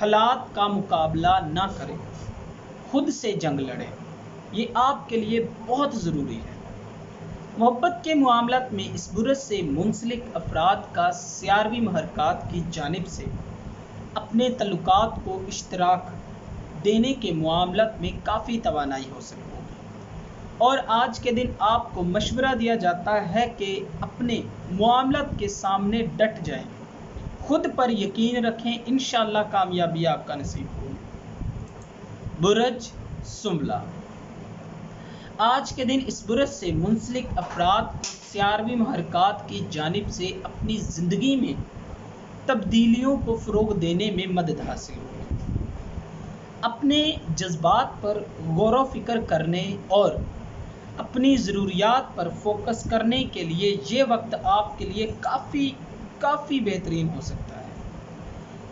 حالات کا مقابلہ نہ کریں، خود سے جنگ لڑیں۔ یہ آپ کے لیے بہت ضروری ہے۔ محبت کے معاملات میں اس برج سے منسلک افراد کا سیاروی محرکات کی جانب سے اپنے تعلقات کو اشتراک دینے کے معاملات میں کافی توانائی ہو سکتی ہے، اور آج کے دن آپ کو مشورہ دیا جاتا ہے کہ اپنے معاملات کے سامنے ڈٹ جائیں، خود پر یقین رکھیں، انشاءاللہ کامیابی آپ کا نصیب ہوگی۔ برج سنبلہ، آج کے دن اس برج سے منسلک افراد کو سیاروی محرکات کی جانب سے اپنی زندگی میں تبدیلیوں کو فروغ دینے میں مدد حاصل ہوگی۔ اپنے جذبات پر غور و فکر کرنے اور اپنی ضروریات پر فوکس کرنے کے لیے یہ وقت آپ کے لیے کافی بہترین ہو سکتا ہے۔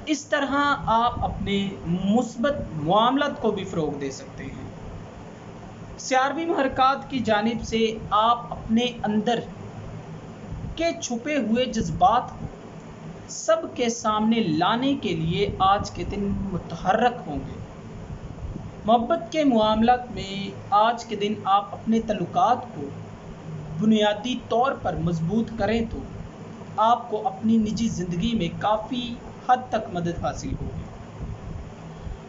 اس طرح آپ اپنے مثبت معاملات کو بھی فروغ دے سکتے ہیں۔ سیاروی محرکات کی جانب سے آپ اپنے اندر کے چھپے ہوئے جذبات کو سب کے سامنے لانے کے لیے آج کے دن متحرک ہوں گے۔ محبت کے معاملات میں آج کے دن آپ اپنے تعلقات کو بنیادی طور پر مضبوط کریں تو آپ کو اپنی نجی زندگی میں کافی حد تک مدد حاصل ہوگی،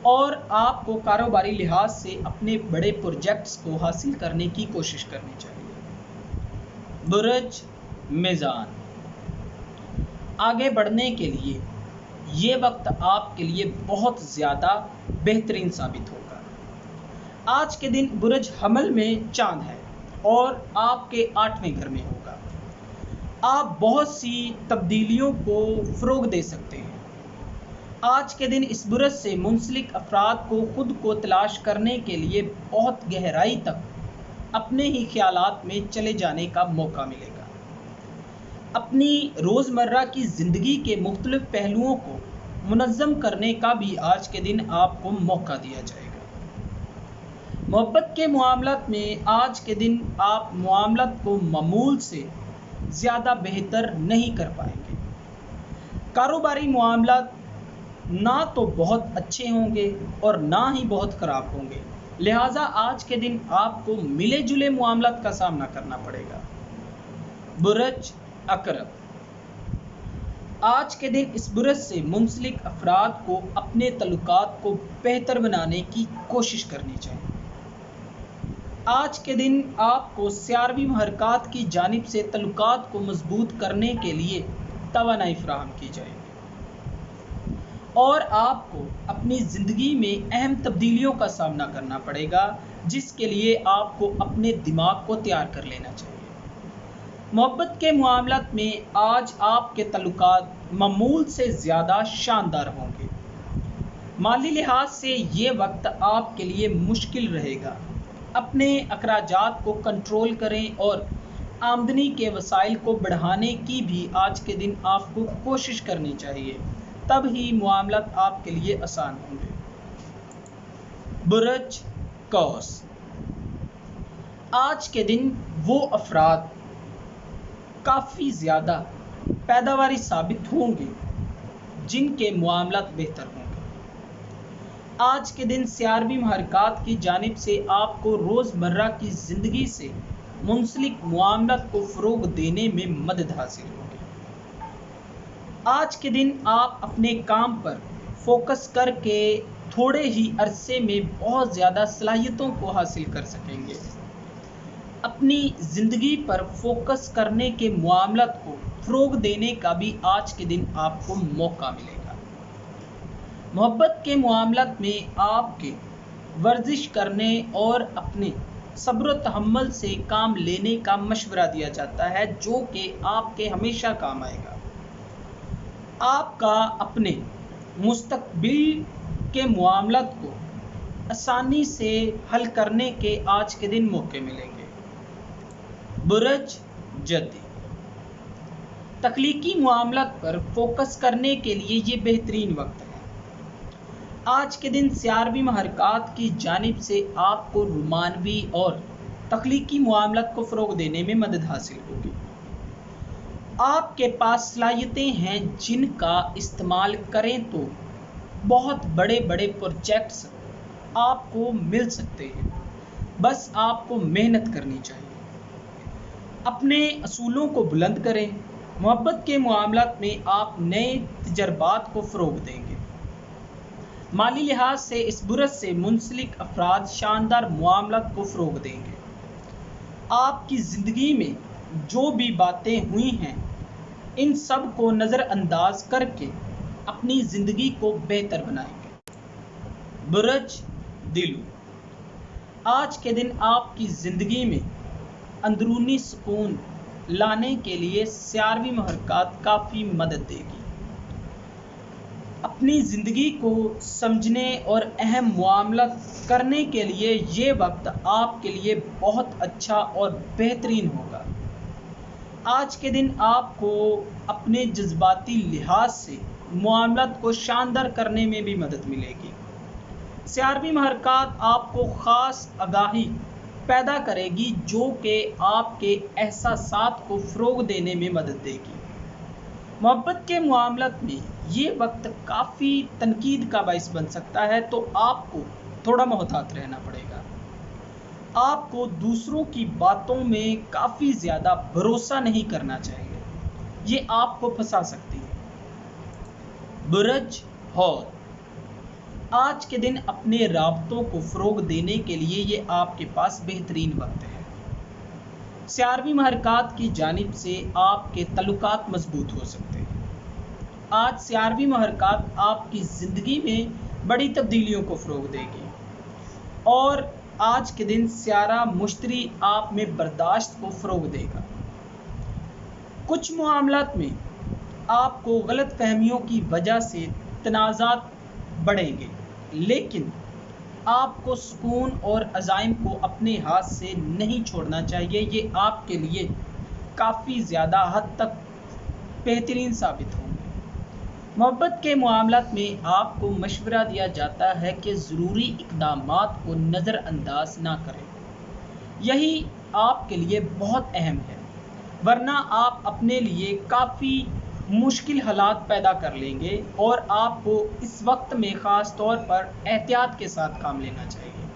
اور آپ کو کاروباری لحاظ سے اپنے بڑے پروجیکٹس کو حاصل کرنے کی کوشش کرنی چاہیے۔ برج میزان، آگے بڑھنے کے لیے یہ وقت آپ کے لیے بہت زیادہ بہترین ثابت ہوگا۔ آج کے دن برج حمل میں چاند ہے اور آپ کے 8ویں گھر میں ہوگا۔ آپ بہت سی تبدیلیوں کو فروغ دے سکتے ہیں۔ آج کے دن اس برج سے منسلک افراد کو خود کو تلاش کرنے کے لیے بہت گہرائی تک اپنے ہی خیالات میں چلے جانے کا موقع ملے گا۔ اپنی روزمرہ کی زندگی کے مختلف پہلوؤں کو منظم کرنے کا بھی آج کے دن آپ کو موقع دیا جائے گا۔ محبت کے معاملات میں آج کے دن آپ معاملات کو معمول سے زیادہ بہتر نہیں کر پائیں گے۔ کاروباری معاملات نہ تو بہت اچھے ہوں گے اور نہ ہی بہت خراب ہوں گے، لہٰذا آج کے دن آپ کو ملے جلے معاملات کا سامنا کرنا پڑے گا۔ برج عقرب، آج کے دن اس برج سے منسلک افراد کو اپنے تعلقات کو بہتر بنانے کی کوشش کرنی چاہیے۔ آج کے دن آپ کو سیاروی محرکات کی جانب سے تعلقات کو مضبوط کرنے کے لیے توانائی فراہم کی جائے گی، اور آپ کو اپنی زندگی میں اہم تبدیلیوں کا سامنا کرنا پڑے گا، جس کے لیے آپ کو اپنے دماغ کو تیار کر لینا چاہیے۔ محبت کے معاملات میں آج آپ کے تعلقات معمول سے زیادہ شاندار ہوں گے۔ مالی لحاظ سے یہ وقت آپ کے لیے مشکل رہے گا۔ اپنے اخراجات کو کنٹرول کریں اور آمدنی کے وسائل کو بڑھانے کی بھی آج کے دن آپ کو کوشش کرنی چاہیے، تب ہی معاملات آپ کے لیے آسان ہوں گے۔ برج قوس، آج کے دن وہ افراد کافی زیادہ پیداواری ثابت ہوں گے جن کے معاملات بہتر ہوں گے۔ آج کے دن سیاروی محرکات کی جانب سے آپ کو روزمرہ کی زندگی سے منسلک معاملات کو فروغ دینے میں مدد حاصل ہوگی۔ آج کے دن آپ اپنے کام پر فوکس کر کے تھوڑے ہی عرصے میں بہت زیادہ صلاحیتوں کو حاصل کر سکیں گے۔ اپنی زندگی پر فوکس کرنے کے معاملات کو فروغ دینے کا بھی آج کے دن آپ کو موقع ملے گا۔ محبت کے معاملات میں آپ کے ورزش کرنے اور اپنے صبر و تحمل سے کام لینے کا مشورہ دیا جاتا ہے، جو کہ آپ کے ہمیشہ کام آئے گا۔ آپ کا اپنے مستقبل کے معاملات کو آسانی سے حل کرنے کے آج کے دن موقع ملیں گے۔ برج جدی، تخلیقی معاملات پر فوکس کرنے کے لیے یہ بہترین وقت ہے۔ آج کے دن سیاروی محرکات کی جانب سے آپ کو رومانوی اور تخلیقی معاملات کو فروغ دینے میں مدد حاصل ہوگی۔ آپ کے پاس صلاحیتیں ہیں جن کا استعمال کریں تو بہت بڑے بڑے پروجیکٹس آپ کو مل سکتے ہیں، بس آپ کو محنت کرنی چاہیے۔ اپنے اصولوں کو بلند کریں۔ محبت کے معاملات میں آپ نئے تجربات کو فروغ دیں گے۔ مالی لحاظ سے اس برس سے منسلک افراد شاندار معاملات کو فروغ دیں گے۔ آپ کی زندگی میں جو بھی باتیں ہوئی ہیں ان سب کو نظر انداز کر کے اپنی زندگی کو بہتر بنائیں گے۔ برج دلو، آج کے دن آپ کی زندگی میں اندرونی سکون لانے کے لیے سیارویں محرکات کافی مدد دے گی۔ اپنی زندگی کو سمجھنے اور اہم معاملات کرنے کے لیے یہ وقت آپ کے لیے بہت اچھا اور بہترین ہوگا۔ آج کے دن آپ کو اپنے جذباتی لحاظ سے معاملات کو شاندار کرنے میں بھی مدد ملے گی۔ سیارویں محرکات آپ کو خاص آگاہی پیدا کرے گی جو کہ آپ کے احساسات کو فروغ دینے میں مدد دے گی۔ محبت کے معاملات میں یہ وقت کافی تنقید کا باعث بن سکتا ہے، تو آپ کو تھوڑا محتاط رہنا پڑے گا۔ آپ کو دوسروں کی باتوں میں کافی زیادہ بھروسہ نہیں کرنا چاہیے، یہ آپ کو پھنسا سکتی ہے۔ برج حوت، آج کے دن اپنے رابطوں کو فروغ دینے کے لیے یہ آپ کے پاس بہترین وقت ہے۔ سیارویں محرکات کی جانب سے آپ کے تعلقات مضبوط ہو سکتے ہیں۔ آج سیارویں محرکات آپ کی زندگی میں بڑی تبدیلیوں کو فروغ دے گی، اور آج کے دن سیارہ مشتری آپ میں برداشت کو فروغ دے گا۔ کچھ معاملات میں آپ کو غلط فہمیوں کی وجہ سے تنازعات بڑھیں گے، لیکن آپ کو سکون اور عزائم کو اپنے ہاتھ سے نہیں چھوڑنا چاہیے، یہ آپ کے لیے کافی زیادہ حد تک بہترین ثابت ہوں گے۔ محبت کے معاملات میں آپ کو مشورہ دیا جاتا ہے کہ ضروری اقدامات کو نظر انداز نہ کریں، یہی آپ کے لیے بہت اہم ہے، ورنہ آپ اپنے لیے کافی مشکل حالات پیدا کر لیں گے، اور آپ کو اس وقت میں خاص طور پر احتیاط کے ساتھ کام لینا چاہیے۔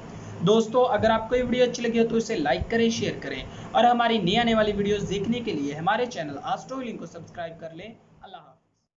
دوستو، اگر آپ کو یہ ویڈیو اچھی لگی ہو تو اسے لائک کریں، شیئر کریں، اور ہماری نئی آنے والی ویڈیوز دیکھنے کے لیے ہمارے چینل آسٹرو ہیلنگ کو سبسکرائب کر لیں۔ اللہ حافظ۔